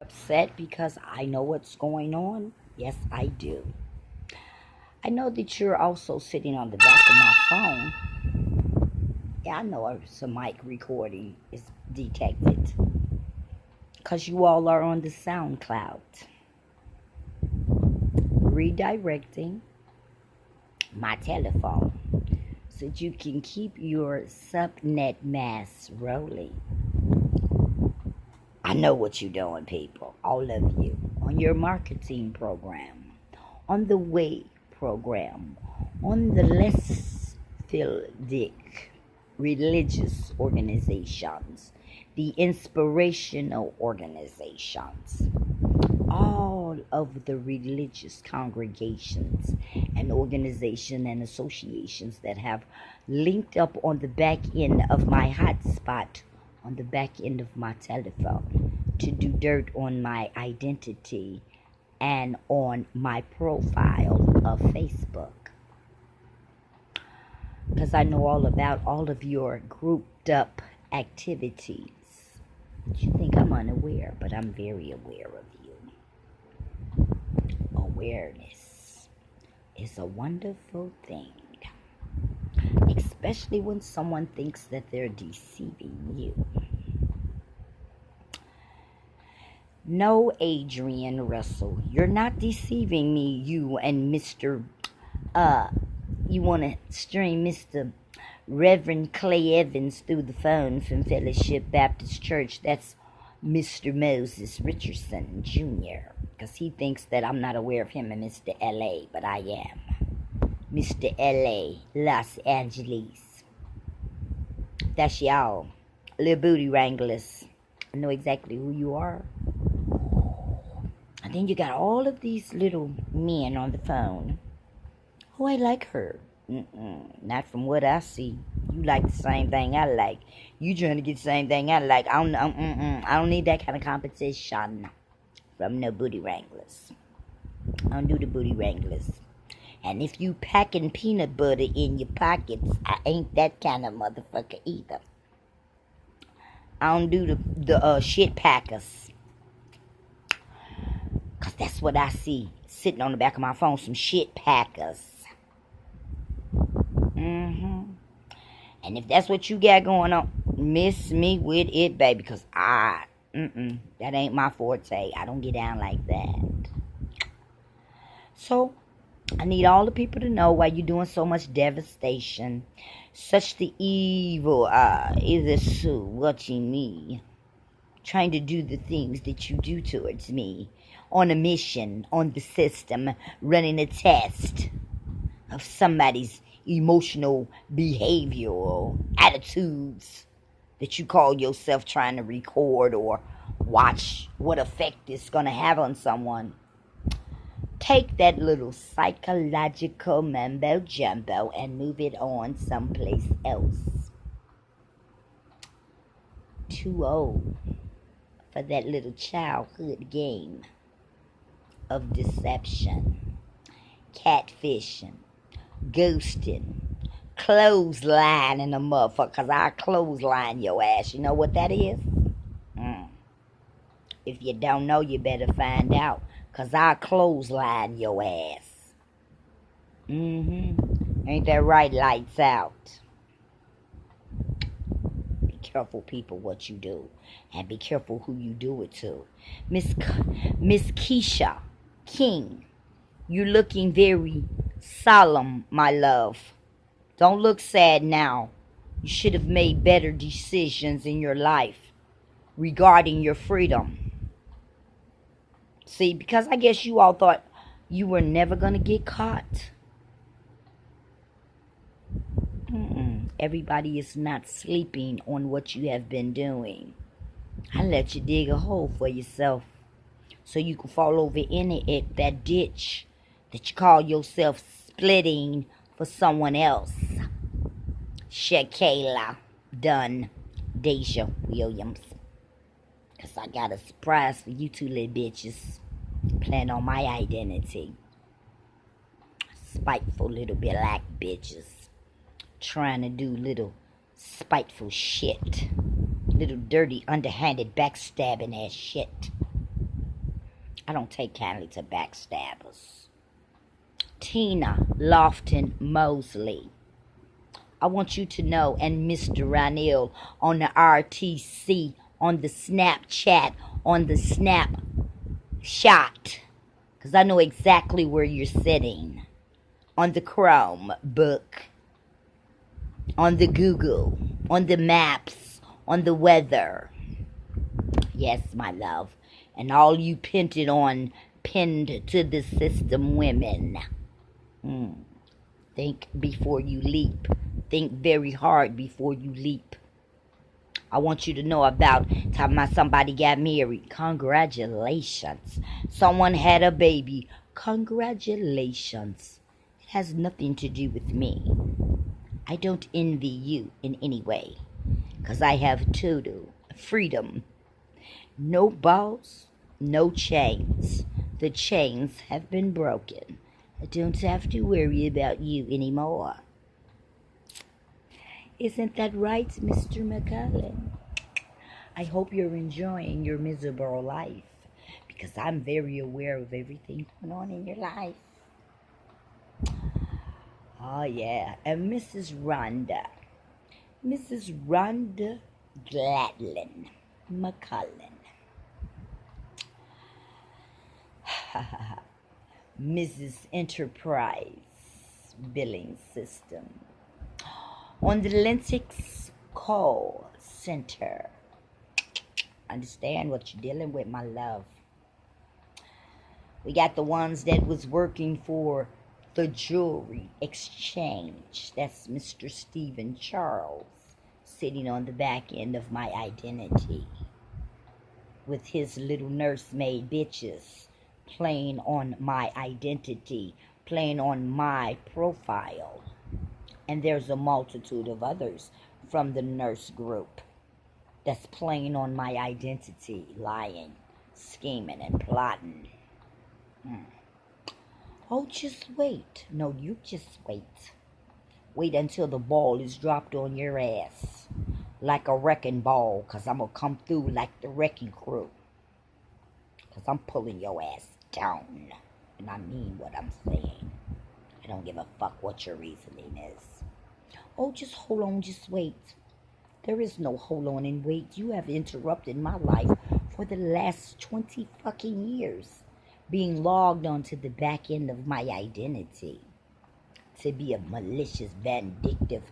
Upset because I know what's going on? Yes, I do. I know that you're also sitting on the back of my phone. Yeah, I know some mic recording is detected because you all are on the SoundCloud. Redirecting my telephone so that you can keep your subnet mask rolling. I know what you're doing, people, all of you, on your marketing program, on the way program, on the less Phildic religious organizations, the inspirational organizations, all of the religious congregations and organizations and associations that have linked up on the back end of my hotspot on the back end of my telephone to do dirt on my identity and on my profile of Facebook. Because I know all about all of your grouped up activities. You think I'm unaware, but I'm very aware of you. Awareness is a wonderful thing, especially when someone thinks that they're deceiving you. No, Adrian Russell, you're not deceiving me, you and Mr. You want to stream Mr. Reverend Clay Evans through the phone from Fellowship Baptist Church. That's Mr. Moses Richardson Jr. Because he thinks that I'm not aware of him and Mr. L.A., but I am. Mr. L.A., Los Angeles. That's y'all. Little booty wranglers. I know exactly who you are. And then you got all of these little men on the phone who ain't like her. Not from what I see. You like the same thing I like. You trying to get the same thing I like. I don't need that kind of competition from no booty wranglers. I don't do the booty wranglers. And if you packing peanut butter in your pockets, I ain't that kind of motherfucker either. I don't do the shit packers. Because that's what I see sitting on the back of my phone, some shit packers. And if that's what you got going on, miss me with it, baby, because that ain't my forte. I don't get down like that. So, I need all the people to know why you're doing so much devastation. Such the evil is watching me. Trying to do the things that you do towards me. On a mission, on the system, running a test of somebody's emotional behavioral attitudes that you call yourself trying to record or watch what effect it's going to have on someone. Take that little psychological mumbo jumbo and move it on someplace else. Too old for that little childhood game of deception, catfishing, ghosting, clotheslining a motherfucker, because I clothesline your ass. You know what that is? If you don't know, you better find out, because I clothesline your ass. Ain't that right, lights out? Be careful, people, what you do, and be careful who you do it to. Miss Keisha King, you're looking very solemn, my love. Don't look sad now. You should have made better decisions in your life regarding your freedom. See, because I guess you all thought you were never going to get caught. Everybody is not sleeping on what you have been doing. I let you dig a hole for yourself so you can fall over in it, that ditch that you call yourself splitting for someone else. Shakayla Dunn, Deja Williams. Because I got a surprise for you two little bitches. Playing on my identity. Spiteful little black bitches. Trying to do little spiteful shit. Little dirty, underhanded, backstabbing ass shit. I don't take kindly to backstabbers. Tina Lofton Mosley. I want you to know, and Mr. Ranil on the RTC, on the Snapchat, on the Snapshot, because I know exactly where you're sitting. On the Chromebook, on the Google, on the maps, on the weather. Yes, my love. And all you pinned to the system women. Think before you leap. Think very hard before you leap. I want you to know about talking about somebody got married. Congratulations. Someone had a baby. Congratulations. It has nothing to do with me. I don't envy you in any way. Because I have total freedom. No balls, no chains. The chains have been broken. I don't have to worry about you anymore. Isn't that right, Mr. McCullen? I hope you're enjoying your miserable life, because I'm very aware of everything going on in your life. Oh, yeah. And Mrs. Rhonda Gladlin McCullen. Mrs. Enterprise Billing System. On the Lennox Call Center. Understand what you're dealing with, my love. We got the ones that was working for the Jewelry Exchange. That's Mr. Stephen Charles sitting on the back end of my identity with his little nursemaid bitches playing on my identity, playing on my profile. And there's a multitude of others from the nurse group that's playing on my identity, lying, scheming, and plotting. Oh, just wait. No, you just wait. Wait until the ball is dropped on your ass like a wrecking ball, because I'm going to come through like the wrecking crew. Because I'm pulling your ass down. And I mean what I'm saying. I don't give a fuck what your reasoning is. Oh, just hold on, just wait. There is no hold on and wait. You have interrupted my life for the last 20 fucking years. Being logged onto the back end of my identity. To be a malicious, vindictive,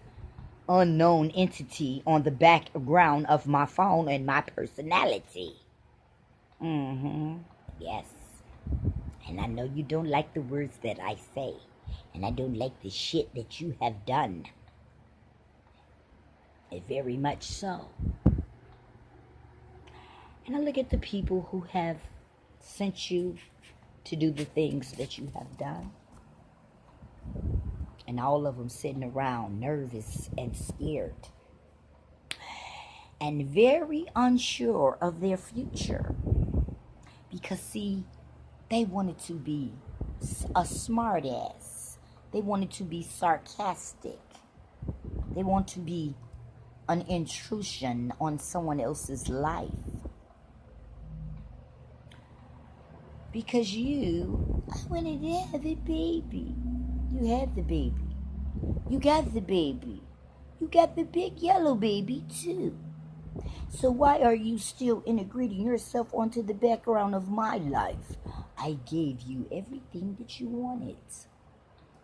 unknown entity on the background of my phone and my personality. Yes. And I know you don't like the words that I say. And I don't like the shit that you have done. Very much so. And I look at the people who have sent you to do the things that you have done. And all of them sitting around nervous and scared. And very unsure of their future. Because, see, they wanted to be a smart ass. They wanted to be sarcastic. They want to be an intrusion on someone else's life. Because you wanted to have a baby. You had the baby. You got the baby. You got the big yellow baby too. So why are you still integrating yourself onto the background of my life? I gave you everything that you wanted.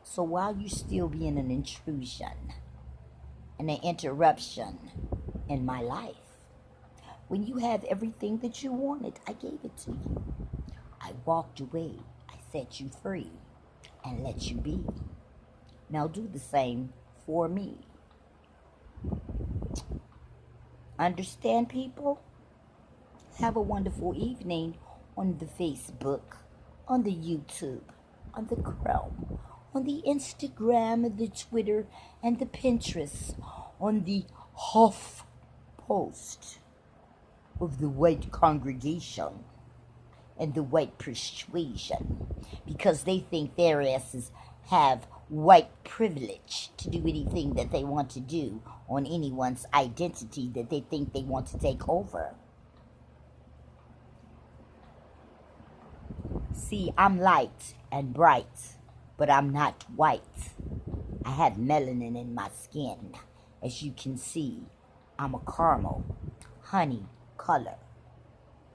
So why are you still being an intrusion and an interruption in my life? When you have everything that you wanted, I gave it to you. I walked away. I set you free and let you be. Now do the same for me. Understand, people? Have a wonderful evening on the Facebook, on the YouTube, on the Chrome, on the Instagram, the Twitter, and the Pinterest, on the Huff Post of the white congregation and the white persuasion, because they think their asses have white privilege to do anything that they want to do on anyone's identity that they think they want to take over. See, I'm light and bright, but I'm not white. I have melanin in my skin. As you can see, I'm a caramel, honey color.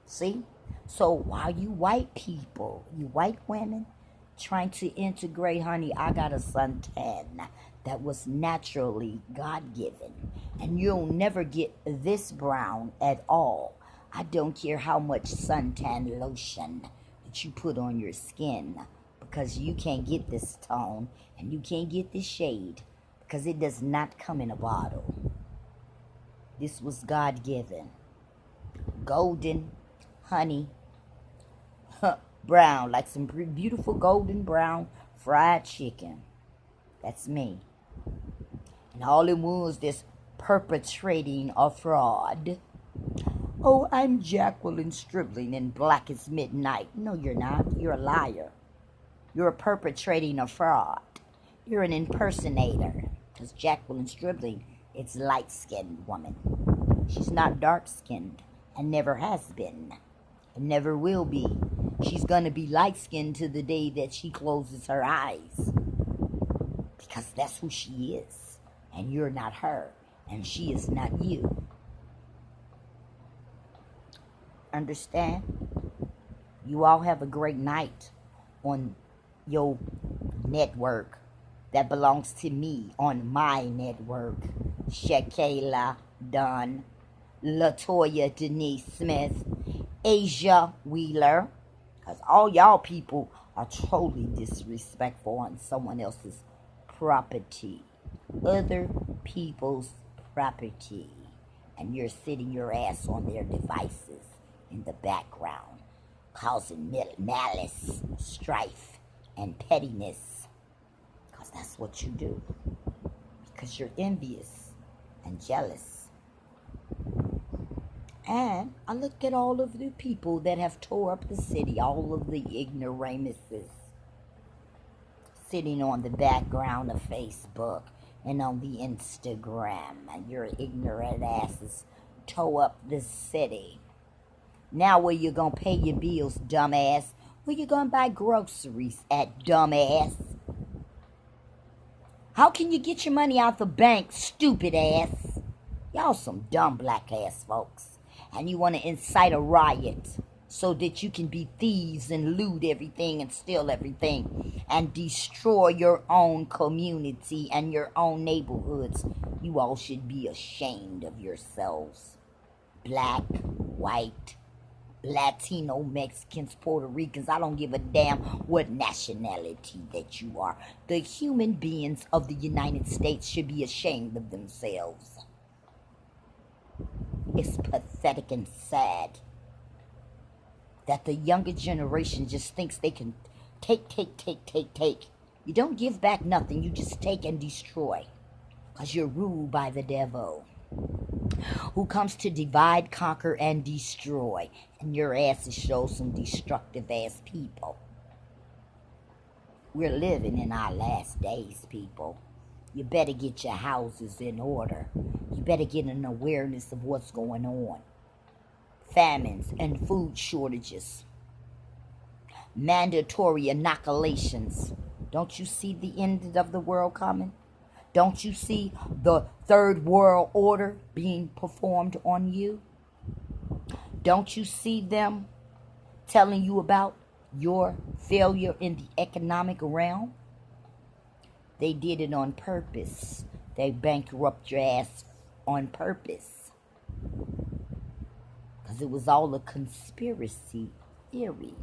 See? So while you white people, you white women, trying to integrate, honey, I got a suntan that was naturally God-given. And you'll never get this brown at all. I don't care how much suntan lotion that you put on your skin, because you can't get this tone and you can't get this shade, because it does not come in a bottle. This was God-given. Golden, honey, brown, like some beautiful golden brown fried chicken. That's me. And all it was this perpetrating a fraud. Oh, I'm Jacqueline Stribling in Black as Midnight. No, you're not. You're a liar. You're perpetrating a fraud. You're an impersonator. Because Jacqueline Stribling, it's light-skinned woman. She's not dark-skinned and never has been and never will be. She's going to be light-skinned to the day that she closes her eyes. Because that's who she is. And you're not her. And she is not you. Understand? You all have a great night on your network that belongs to me, on my network. Shakayla Dunn, Latoya Denise Smith, Asia Wheeler. Because all y'all people are totally disrespectful on someone else's property. Other people's property. And you're sitting your ass on their devices in the background, causing malice, strife, and pettiness. Because that's what you do. Because you're envious and jealous. And I look at all of the people that have tore up the city, all of the ignoramuses sitting on the background of Facebook and on the Instagram. And your ignorant asses tore up the city. Now where you gonna pay your bills, dumbass? Where you gonna buy groceries at, dumbass? How can you get your money out the bank, stupid ass? Y'all some dumb black ass folks. And you want to incite a riot so that you can be thieves and loot everything and steal everything and destroy your own community and your own neighborhoods. You all should be ashamed of yourselves. Black, white, Latino, Mexicans, Puerto Ricans, I don't give a damn what nationality that you are. The human beings of the United States should be ashamed of themselves. It's pathetic and sad that the younger generation just thinks they can take. You don't give back nothing. You just take and destroy. Because you're ruled by the devil, who comes to divide, conquer, and destroy. And your asses show some destructive ass people. We're living in our last days, people. You better get your houses in order. You better get an awareness of what's going on. Famines and food shortages. Mandatory inoculations. Don't you see the end of the world coming? Don't you see the third world order being performed on you? Don't you see them telling you about your failure in the economic realm? They did it on purpose. They bankrupt your ass on purpose. Because it was all a conspiracy theory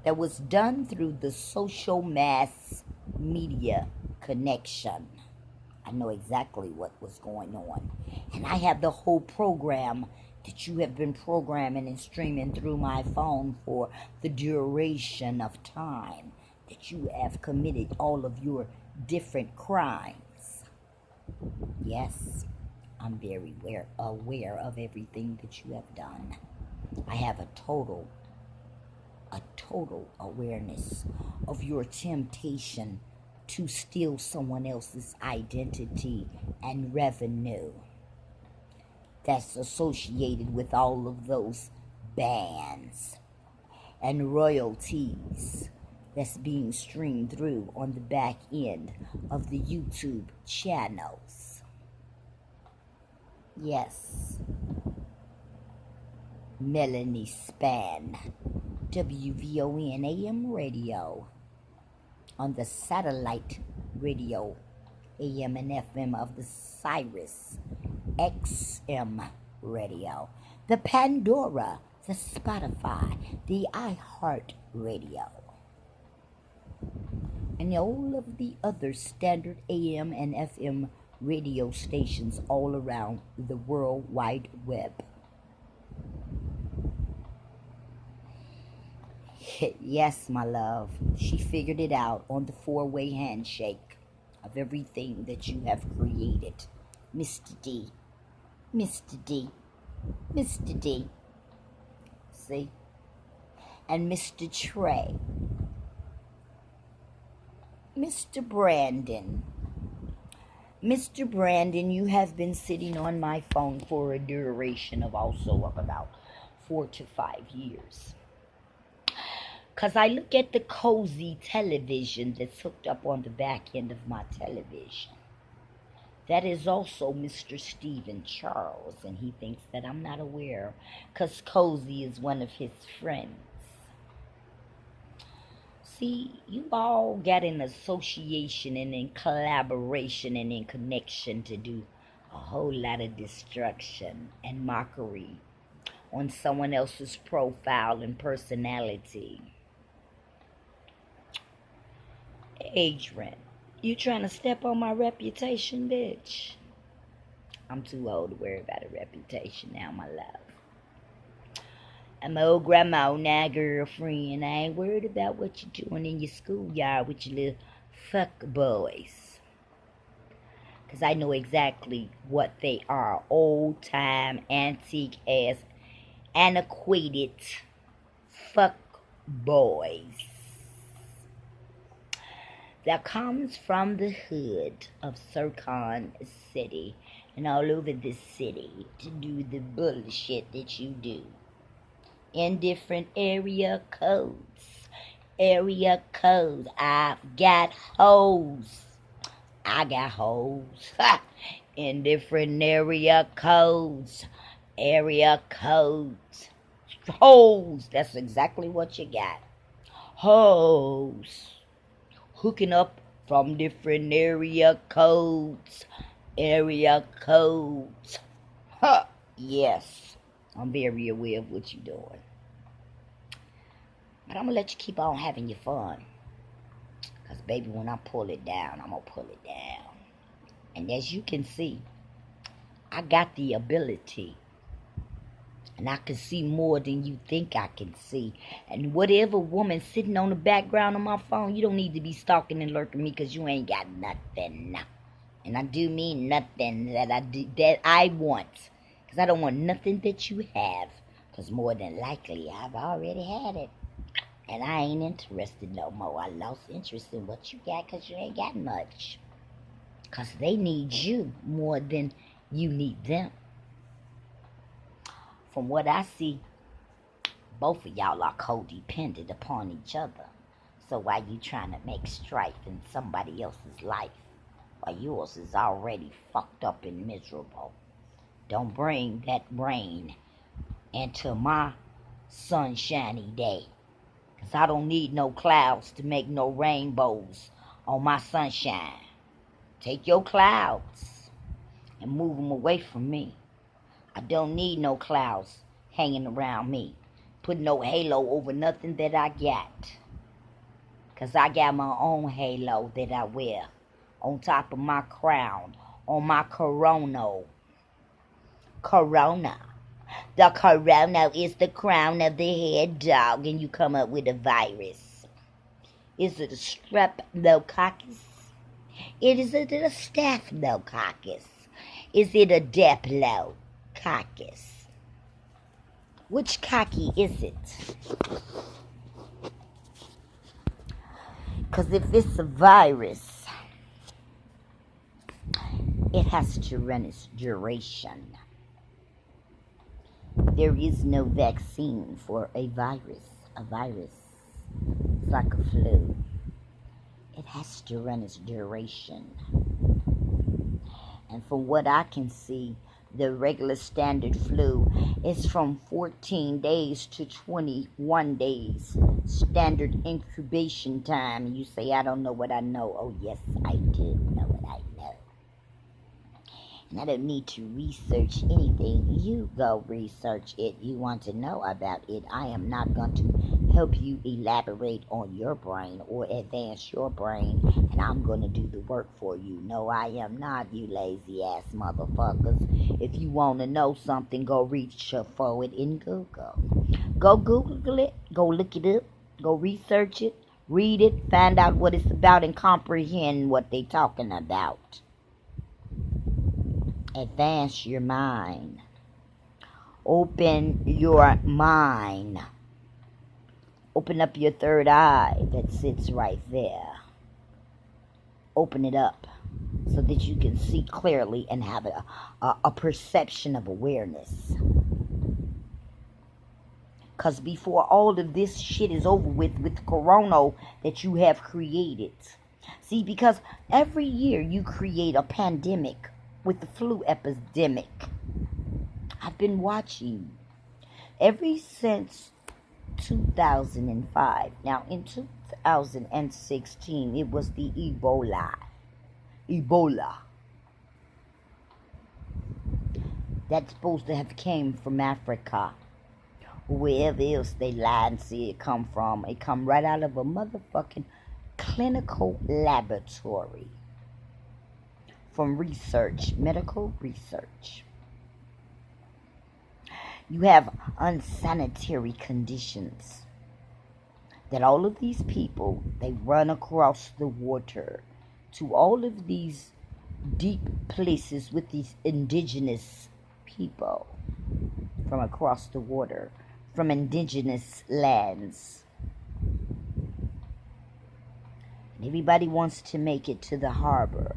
that was done through the social mass media connection. I know exactly what was going on. And I have the whole program that you have been programming and streaming through my phone for the duration of time that you have committed all of your different crimes. Yes, I'm very aware of everything that you have done. I have a total awareness of your temptation to steal someone else's identity and revenue that's associated with all of those bands and royalties that's being streamed through on the back end of the YouTube channels. Yes. Melanie Span, WVON AM radio, on the satellite radio AM and FM of the Sirius XM radio, the Pandora, the Spotify, the iHeart radio, and all of the other standard AM and FM radio stations all around the World Wide Web. Yes, my love, she figured it out on the four-way handshake of everything that you have created. Mr. D, Mr. D, Mr. D. See? And Mr. Trey, Mr. Brandon. Mr. Brandon, you have been sitting on my phone for a duration of also of about 4 to 5 years. Because I look at the cozy television that's hooked up on the back end of my television. That is also Mr. Stephen Charles, and he thinks that I'm not aware because Cozy is one of his friends. See, you all got in association and in collaboration and in connection to do a whole lot of destruction and mockery on someone else's profile and personality. Adrian, you trying to step on my reputation, bitch? I'm too old to worry about a reputation now, my love. I'm old grandma now, girlfriend. I ain't worried about what you're doing in your schoolyard with your little fuck boys. Because I know exactly what they are. Old-time, antique-ass, antiquated fuck boys that comes from the hood of Sircon City and all over the city to do the bullshit that you do in different area codes. Area codes. I've got hoes. I got hoes in different area codes. Area codes. Hoes. That's exactly what you got. Hoes. Hooking up from different area codes. Area codes. Huh. Yes. I'm very aware of what you're doing. But I'm going to let you keep on having your fun. Because, baby, when I pull it down, I'm going to pull it down. And as you can see, I got the ability. And I can see more than you think I can see. And whatever woman sitting on the background of my phone, you don't need to be stalking and lurking me because you ain't got nothing. And I do mean nothing that I want. Because I don't want nothing that you have. Because more than likely, I've already had it. And I ain't interested no more. I lost interest in what you got because you ain't got much. Because they need you more than you need them. From what I see, both of y'all are codependent upon each other. So why you trying to make strife in somebody else's life while yours is already fucked up and miserable? Don't bring that rain into my sunshiny day. Because I don't need no clouds to make no rainbows on my sunshine. Take your clouds and move them away from me. I don't need no clouds hanging around me. Put no halo over nothing that I got. Because I got my own halo that I wear on top of my crown, on my corona. Corona. The corona is the crown of the head, dog, and you come up with a virus. Is it a streptococcus? Is it a staphylococcus? Is it a diplococcus? Which cocky is it? Because if it's a virus, it has to run its duration. There is no vaccine for a virus. a virus. It's like a flu. It has to run its duration. And from what I can see, the regular standard flu is from 14 days to 21 days. Standard incubation time. You say, I don't know what I know. Oh, yes, I do know what I know. And I don't need to research anything. You go research it. You want to know about it. I am not going to help you elaborate on your brain or advance your brain, and I'm going to do the work for you. No, I am not, you lazy ass motherfuckers. If you want to know something, go reach for it in Google. Go Google it. Go look it up. Go research it. Read it. Find out what it's about and comprehend what they're talking about. Advance your mind. Open your mind. Open up your third eye that sits right there. Open it up so that you can see clearly and have a perception of awareness. Because before all of this shit is over with Corona that you have created. See, because every year you create a pandemic with the flu epidemic. I've been watching ever since 2005. Now, in 2016, it was the Ebola. That's supposed to have came from Africa. Wherever else they lie and say it come from. It come right out of a motherfucking clinical laboratory. From research, medical research. You have unsanitary conditions that all of these people, they run across the water to all of these deep places with these indigenous people from across the water, from indigenous lands. And everybody wants to make it to the harbor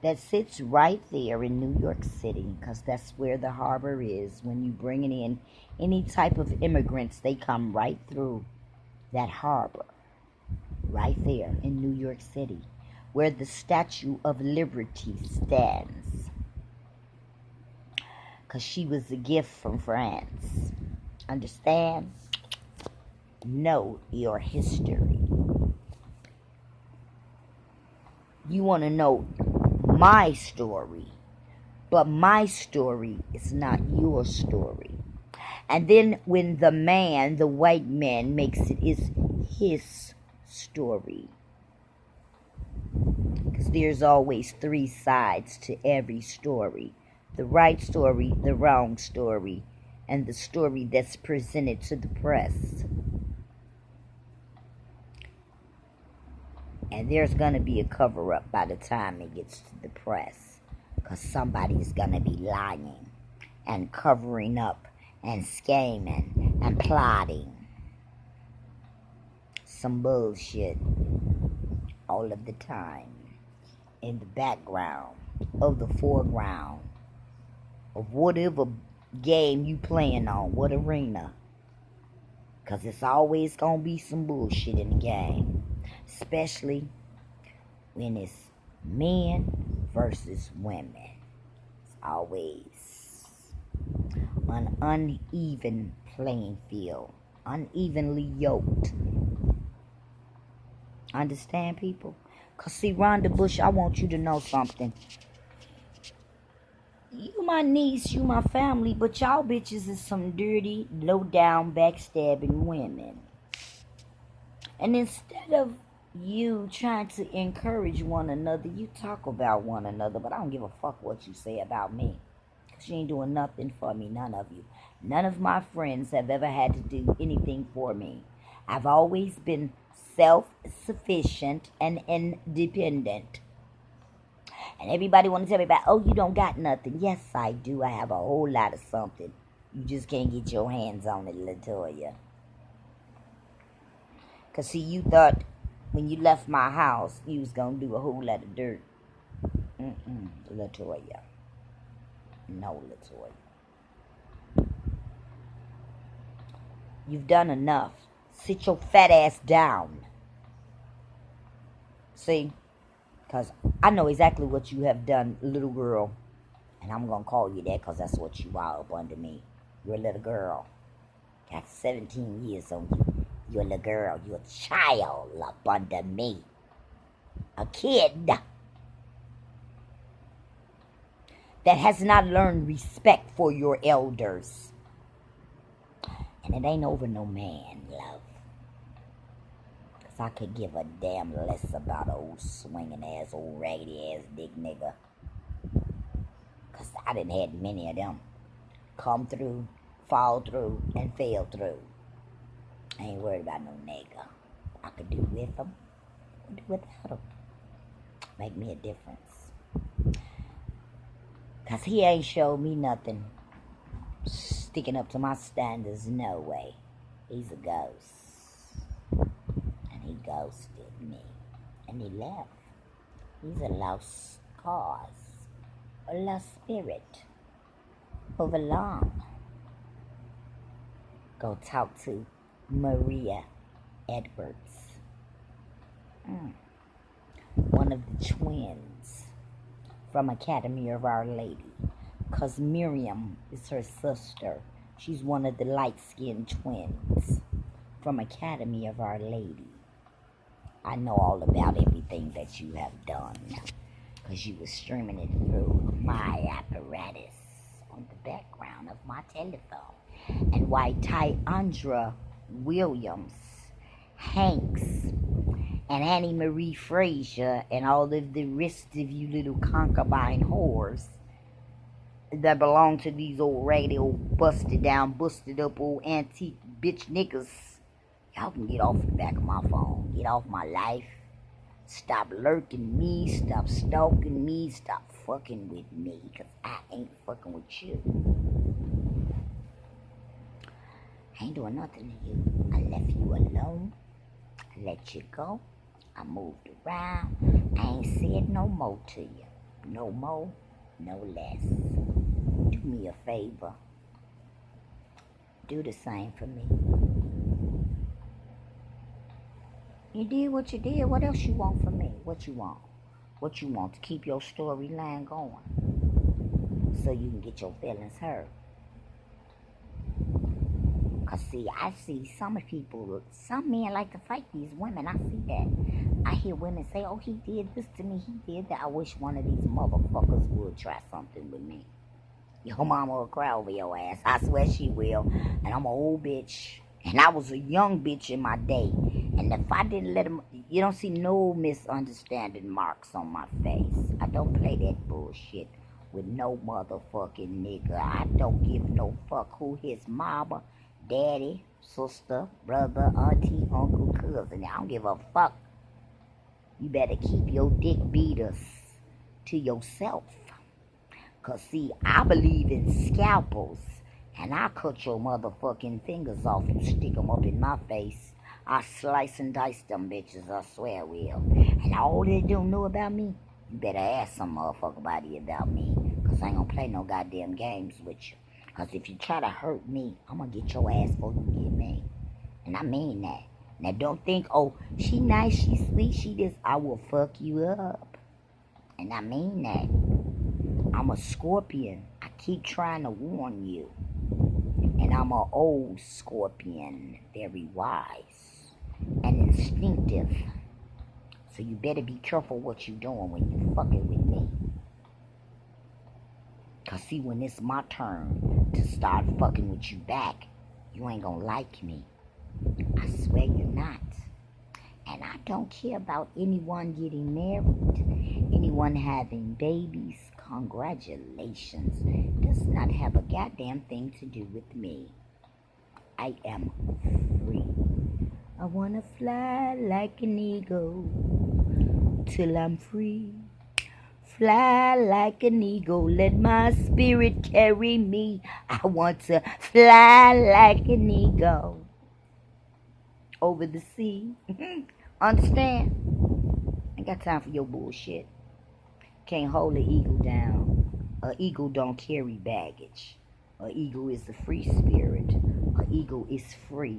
that sits right there in New York City, because that's where the harbor is. When you bring in any type of immigrants, they come right through that harbor, right there in New York City, where the Statue of Liberty stands, because she was a gift from France. Understand? Know your history. You want to know my story, but my story is not your story. And then when the white man makes it is his story, because there's always three sides to every story: the right story, the wrong story, and the story that's presented to the press. And there's going to be a cover-up by the time it gets to the press. Because somebody's going to be lying and covering up and scheming and plotting some bullshit all of the time in the background of the foreground of whatever game you playing on, what arena. Because it's always going to be some bullshit in the game. Especially when it's men versus women. It's always an uneven playing field. Unevenly yoked. Understand, people? Because see, Rhonda Bush, I want you to know something. You my niece, you my family, but y'all bitches is some dirty, low-down, backstabbing women. And instead of you trying to encourage one another, you talk about one another, but I don't give a fuck what you say about me, because you ain't doing nothing for me, none of you. None of my friends have ever had to do anything for me. I've always been self-sufficient and independent. And everybody want to tell me about, oh, you don't got nothing. Yes, I do. I have a whole lot of something. You just can't get your hands on it, Latoya. Because, see, you thought when you left my house, you was going to do a whole lot of dirt. Latoya. No, Latoya. You've done enough. Sit your fat ass down. See? Because I know exactly what you have done, little girl. And I'm going to call you that because that's what you are up under me. You're a little girl. Got 17 years on you. You're a little girl. You're a child up under me. A kid that has not learned respect for your elders. And it ain't over no man, love. Because I could give a damn less about old swinging ass, old raggedy ass dick nigga. Because I done had many of them come through, fall through, and fail through. I ain't worried about no nigga. I could do with them, do without them. Make me a difference. Because he ain't showed me nothing sticking up to my standards, no way. He's a ghost. And he ghosted me. And he left. He's a lost cause. A lost spirit. Over long. Go talk to Maria Edwards. One of the twins from Academy of Our Lady. Because Miriam is her sister. She's one of the light-skinned twins from Academy of Our Lady. I know all about everything that you have done. Because you were streaming it through my apparatus on the background of my telephone. And why Tyandra Williams, Hanks, and Annie Marie Frazier, and all of the rest of you little concubine whores that belong to these old raggedy, old busted down, busted up old antique bitch niggas. Y'all can get off the back of my phone. Get off my life. Stop lurking me. Stop stalking me. Stop fucking with me. Because I ain't fucking with you. I ain't doing nothing to you. I left you alone. I let you go. I moved around. I ain't said no more to you. No more, no less. Do me a favor. Do the same for me. You did what you did. What else you want from me? What you want? What you want to keep your storyline going so you can get your feelings hurt. Because, see, I see some people, some men like to fight these women. I see that. I hear women say, oh, he did this to me, he did that. I wish one of these motherfuckers would try something with me. Your mama will cry over your ass. I swear she will. And I'm an old bitch. And I was a young bitch in my day. And if I didn't let him, you don't see no misunderstanding marks on my face. I don't play that bullshit with no motherfucking nigga. I don't give no fuck who his mama, daddy, sister, brother, auntie, uncle, cousin. I don't give a fuck. You better keep your dick beaters to yourself. Because, see, I believe in scalpels. And I cut your motherfucking fingers off and stick them up in my face. I slice and dice them bitches, I swear I will. And all they don't know about me, you better ask some motherfucker body about me. Because I ain't gonna play no goddamn games with you. Because if you try to hurt me, I'm gonna get your ass before you get me. And I mean that. Now don't think, oh, she nice, she sweet, she this. I will fuck you up. And I mean that. I'm a scorpion. I keep trying to warn you. And I'm an old scorpion, very wise and instinctive. So you better be careful what you doing when you fucking with me. Because see, when it's my turn to start fucking with you back, you ain't gonna like me. I swear you're not. And I don't care about anyone getting married, anyone having babies. Congratulations. Does not have a goddamn thing to do with me. I am free. I wanna fly like an eagle till I'm free. Fly like an eagle, let my spirit carry me. I want to fly like an eagle over the sea. Understand? Ain't got time for your bullshit. Can't hold an eagle down. An eagle don't carry baggage. An eagle is a free spirit. An eagle is free.